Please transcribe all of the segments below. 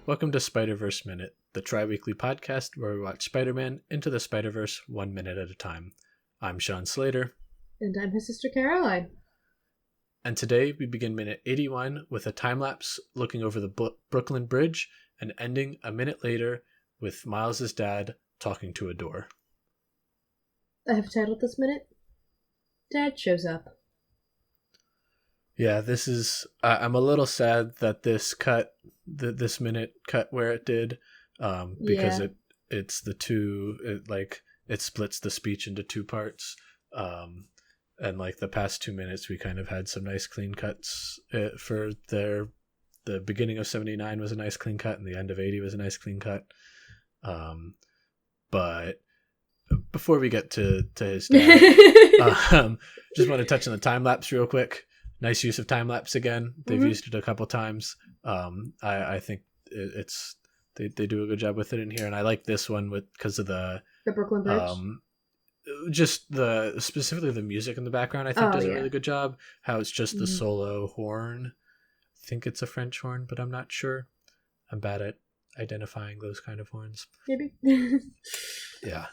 Welcome to Spider-Verse Minute, the tri-weekly podcast where we watch Spider-Man Into the Spider-Verse 1 minute at a time. I'm Sean Slater. And I'm his sister Caroline. And today we begin minute 81 with a time-lapse looking over the Brooklyn Bridge and ending a minute later with Miles' dad talking to a door. I have titled this minute, Dad Shows Up. Yeah, this is... I'm a little sad that this minute cut where it did, because it's the two... It splits the speech into two parts. And like the past 2 minutes, we kind of had some nice clean cuts for the beginning of 79 was a nice clean cut, and the end of 80 was a nice clean cut. But before we get to his dad, just want to touch on the time lapse real quick. Nice use of time lapse again. They've used it a couple times. I think they do a good job with it in here, and I like this one because of the Brooklyn Bridge. Just specifically the music in the background, I think does a really good job. How it's just the solo horn. I think it's a French horn, but I'm not sure. I'm bad at identifying those kind of horns. Maybe. Yeah.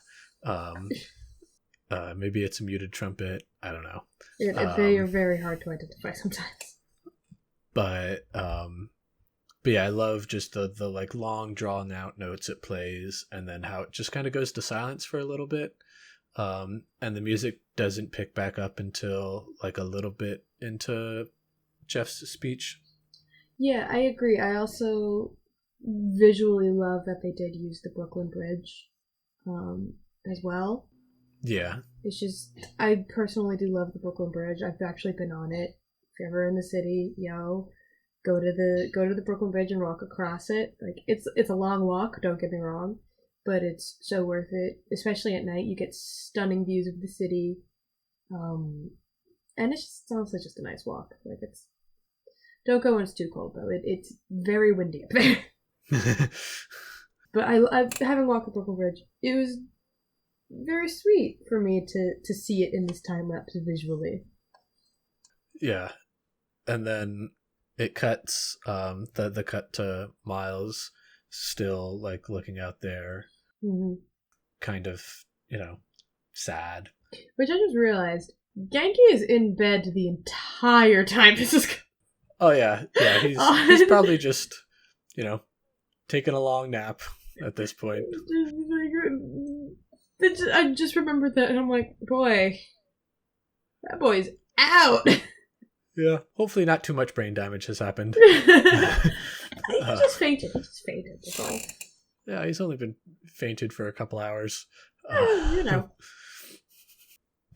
Maybe it's a muted trumpet. I don't know. They are very hard to identify sometimes. But yeah, I love just the like long drawn out notes it plays, and then how it just kind of goes to silence for a little bit. And the music doesn't pick back up until like a little bit into Jeff's speech. Yeah, I agree. I also visually love that they did use the Brooklyn Bridge as well. Yeah. It's just, I personally do love the Brooklyn Bridge. I've actually been on it. If you're ever in the city, go to the Brooklyn Bridge and walk across it. Like it's a long walk, don't get me wrong, but it's so worth it. Especially at night, you get stunning views of the city, and it's honestly just a nice walk. Like don't go when it's too cold though. It's very windy up there. But I having walked the Brooklyn Bridge, it was very sweet for me to see it in this time lapse visually. Yeah, and then it cuts the cut to Miles still like looking out there, kind of sad. Which I just realized, Genki is in bed the entire time this is. Oh yeah, he's probably just taking a long nap at this point. I just remembered that, and I'm like, boy, that boy's out. Yeah, hopefully not too much brain damage has happened. He just fainted. That's all. Yeah, he's only been fainted for a couple hours.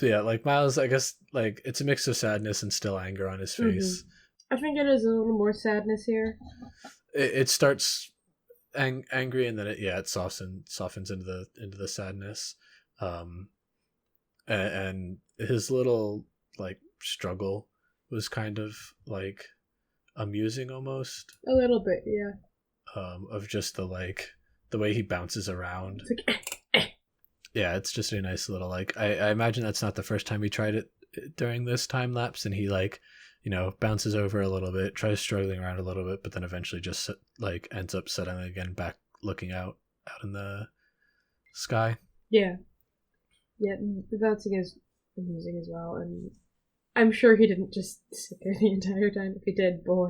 Yeah, like Miles, I guess, like it's a mix of sadness and still anger on his face. I think it is a little more sadness here. It starts angry, and then it softens into the sadness, and his little like struggle was kind of like amusing almost. A little bit, yeah. Of just the way he bounces around. It's like, Yeah, it's just a nice little like. I imagine that's not the first time he tried it during this time lapse, and he bounces over a little bit, tries struggling around a little bit, but then eventually just like ends up settling again back, looking out in the sky. Yeah, the bouncing is amusing as well, and I'm sure he didn't just sit there the entire time. If he did, boy,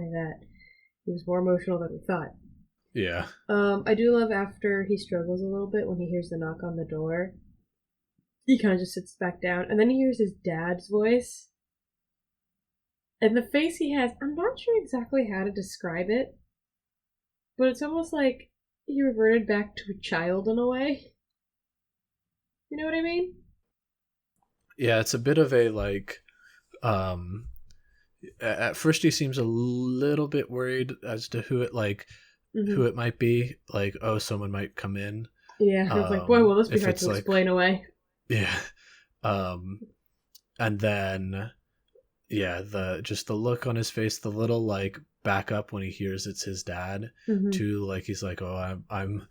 he was more emotional than we thought. Yeah. I do love after he struggles a little bit when he hears the knock on the door. He kind of just sits back down, and then he hears his dad's voice. And the face he has, I'm not sure exactly how to describe it, but it's almost like he reverted back to a child in a way. You know what I mean? Yeah, it's a bit of a like, at first he seems a little bit worried as to who it might be. Like, oh, someone might come in. Yeah, I was like, boy, will this be hard to explain away. Yeah. And then... yeah, the look on his face, the little like back up when he hears it's his dad, too. Like he's like, oh, I'm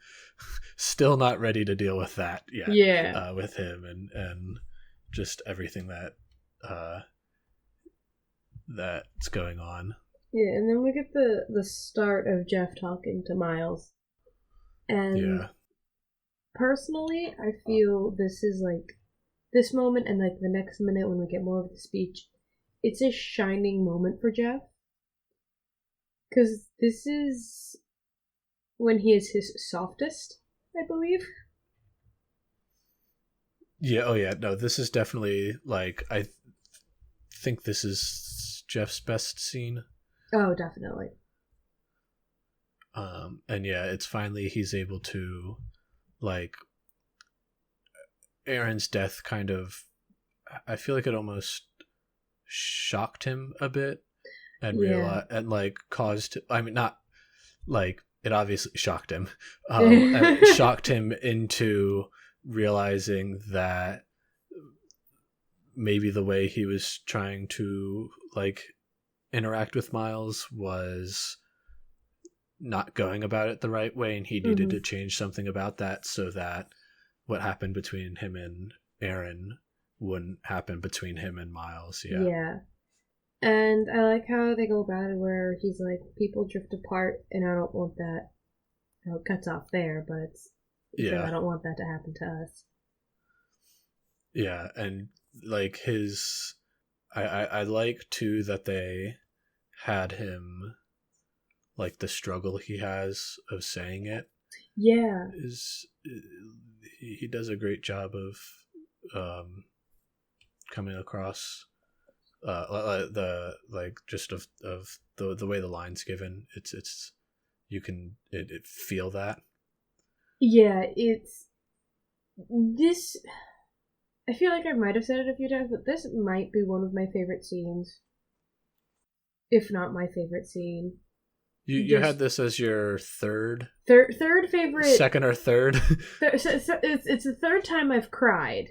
still not ready to deal with that yet. Yeah, with him and just everything that's going on. Yeah, and then we get the start of Jeff talking to Miles. And Yeah. personally, I feel this is like this moment and like the next minute when we get more of the speech, it's a shining moment for Jeff. Because this is when he is his softest, I believe. Yeah. Oh yeah. No, this is definitely like think this is Jeff's best scene. Oh, definitely. And yeah, it's finally he's able to like Aaron's death kind of I feel like it almost shocked him a bit and Yeah. realize and like caused I mean not like it obviously shocked him it Yeah. shocked him into realizing that maybe the way he was trying to like interact with Miles was not going about it the right way and he needed to Hmm. change something about that so that what happened between him and Aaron wouldn't happen between him and Miles. Yeah. Yeah. And I like how they go about it where he's like, people drift apart and I don't want that. It cuts off there, but he says, I Yeah. don't want that to happen to us. Yeah. And like his I like too that they had him like the struggle he has of saying it Yeah. is he does a great job of um coming across the like just of the way the line's given it's you can it feel that. Yeah, it's this. I feel like I might have said it a few times, but this might be one of my favorite scenes, if not my favorite scene. You had Just this as your third favorite. second or third. It's the third time I've cried.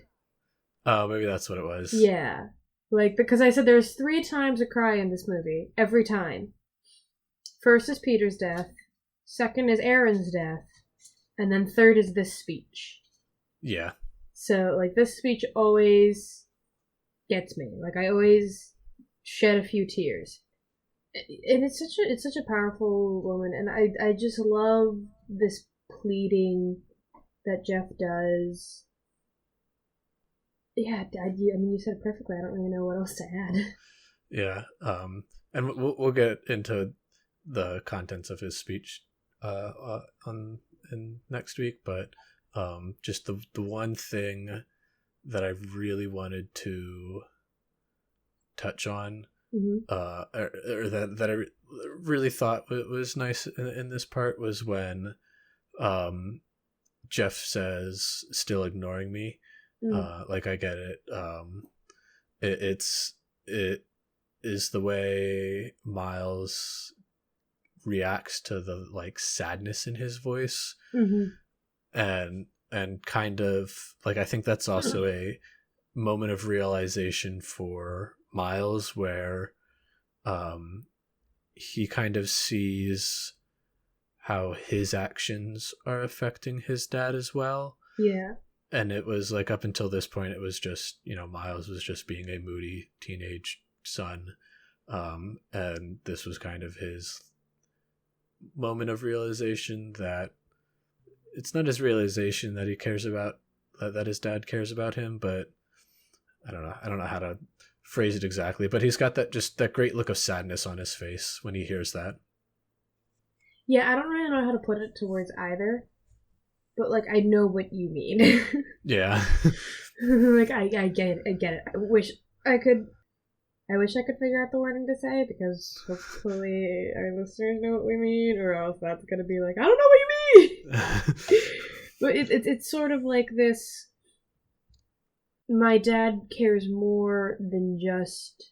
Oh, maybe that's what it was. Yeah, like because I said there's 3 times I cry in this movie. Every time. First is Peter's death. Second is Aaron's death, and then third is this speech. Yeah. So like this speech always gets me. Like I always shed a few tears. And it's such a powerful woman and I just love this pleading that Jeff does. Yeah, I mean you said it perfectly. I don't really know what else to add. Yeah. And we'll get into the contents of his speech on in next week, but just the one thing that I really wanted to touch on Hmm. or that I really thought was nice in this part was when um Jeff says still ignoring me. Mm. Like I get it. It is the way Miles reacts to the like sadness in his voice Hmm. and kind of like I think that's also a moment of realization for Miles where um he kind of sees how his actions are affecting his dad as well. Yeah. And it was like up until this point it was just, you know, Miles was just being a moody teenage son. And this was kind of his moment of realization that it's not his realization that he cares about that his dad cares about him, but I don't know how to phrase it exactly, but he's got that just that great look of sadness on his face when he hears that. Yeah, I don't really know how to put it to words either, but like I know what you mean. Yeah. Like I get it, I get it. I wish I could figure out the wording to say because hopefully our listeners know what we mean, or else that's gonna be like I don't know what you mean. But it's sort of like this. My dad cares more than just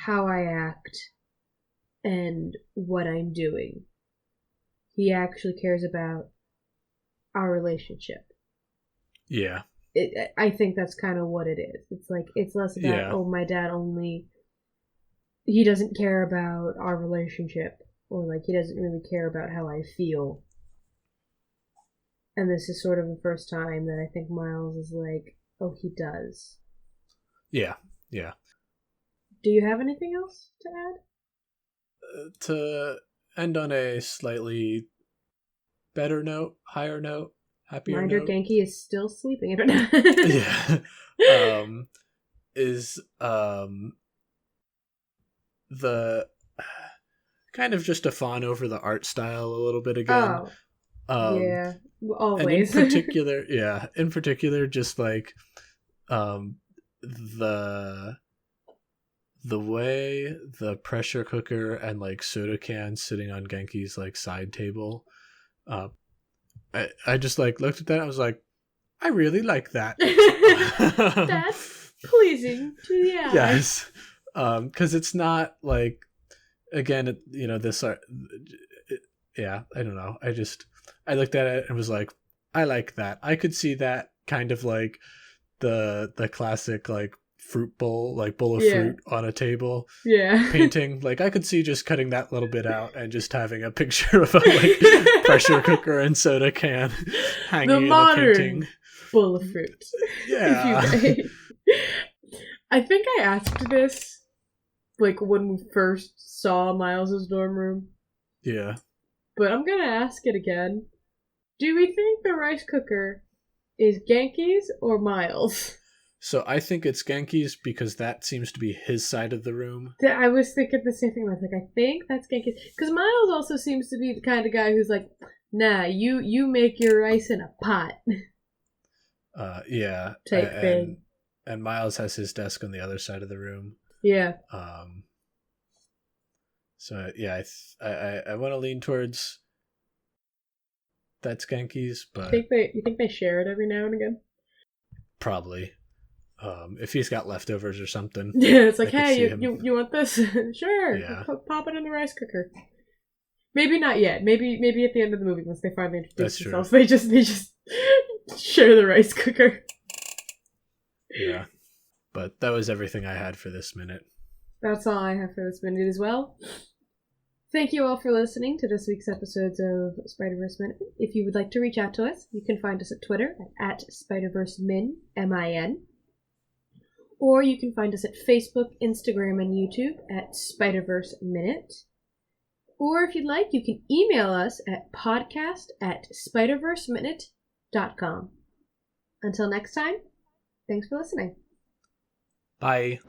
how I act and what I'm doing. He actually cares about our relationship. Yeah. I think that's kind of what it is. It's like it's less about Yeah. oh my dad only he doesn't care about our relationship or like he doesn't really care about how I feel. And this is sort of the first time that I think Miles is like, oh, he does. Yeah. Yeah. Do you have anything else to add? to end on a slightly better note, higher note, happier Minder note. Genki is still sleeping. Yeah. Is the kind of just a fawn over the art style a little bit again. Yeah, always. And in particular, just like the way the pressure cooker and like soda can sitting on Genki's like side table. I just like looked at that and I was like, I really like that. That's pleasing to the eye. Yes. Because it's not like, again, this art. Yeah, I don't know. I looked at it and was like, I like that. I could see that kind of like the classic like fruit bowl, like bowl of fruit on a table. Yeah. Painting. Like I could see just cutting that little bit out and just having a picture of a like pressure cooker and soda can hanging in a painting. Bowl of fruit. Yeah. I think I asked this like when we first saw Miles's dorm room. Yeah. But I'm gonna ask it again. Do we think the rice cooker is Genki's or Miles? So I think it's Genki's because that seems to be his side of the room. I was thinking the same thing. I was like, I think that's Genki's. Because Miles also seems to be the kind of guy who's like, nah, you make your rice in a pot. Yeah. Type thing. And Miles has his desk on the other side of the room. Yeah. So yeah, I want to lean towards that's Genki's, but you think they share it every now and again? Probably. If he's got leftovers or something. Yeah, it's like, hey, you want this? Sure. Yeah. Pop it in the rice cooker. Maybe not yet. Maybe at the end of the movie, once they finally introduce themselves, they just share the rice cooker. Yeah. But that was everything I had for this minute. That's all I have for this minute as well. Thank you all for listening to this week's episodes of Spider-Verse Minute. If you would like to reach out to us, you can find us at Twitter at SpiderverseMin, M-I-N. Or you can find us at Facebook, Instagram, and YouTube at Spider-Verse Minute. Or if you'd like, you can email us at podcast@spiderverseminute.com. Until next time, thanks for listening. Bye.